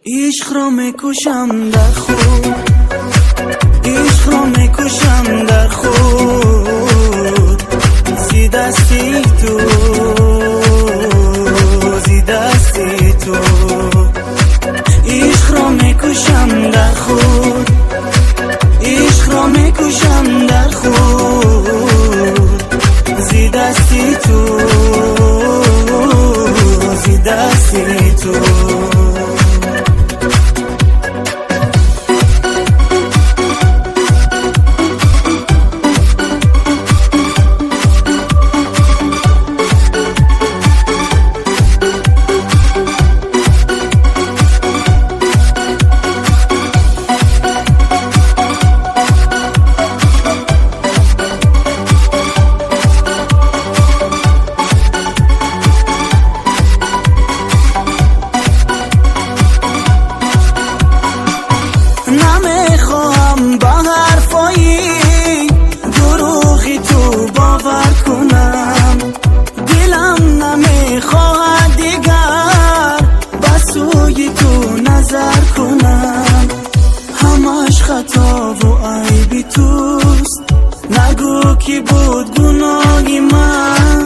عشق را میکشم در خود، عشق را میکشم در خود، زی دستی تو، زی دستی تو. عشق را میکشم در خود، عشق را میکشم در خود، زی دستی تو، زی دستی تو. نمیخواهم با حرفایی دروغی تو باور کنم، دلم نمیخواهد دیگر به سوی تو نظر کنم. همش خطا و عیبی توست، نگو کی بود گناهی من.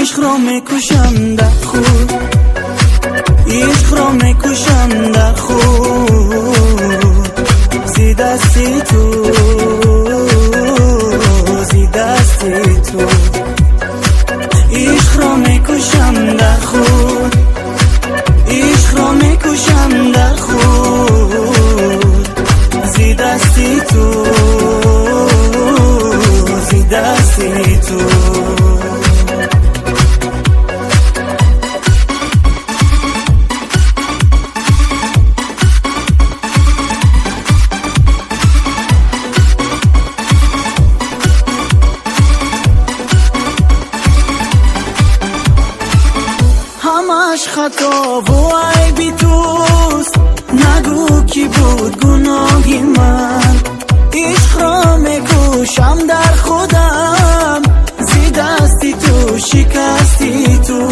عشق را میکشم در خود، عشق را میکشم در خود، زی دستی تو، زی دستی تو. عشق را میکشم در خود، عشق را میکشم در خود، زی دستی تو، زی دستی تو. همش خطا و عیبی توست، نگو کی بود گناهی من. عشق را میکشم در خودم، زی دستی تو، شکستی تو.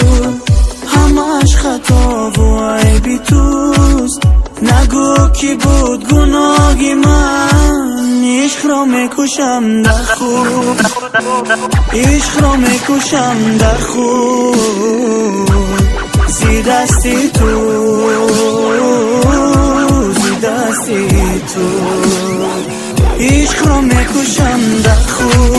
همش خطا و عیبی توست، نگو کی بود گناهی من. عشق را میکشم در خود، عشق را میکشم در خود، زی دستی تو، زی دستی تو. عشق را میکشم در خود،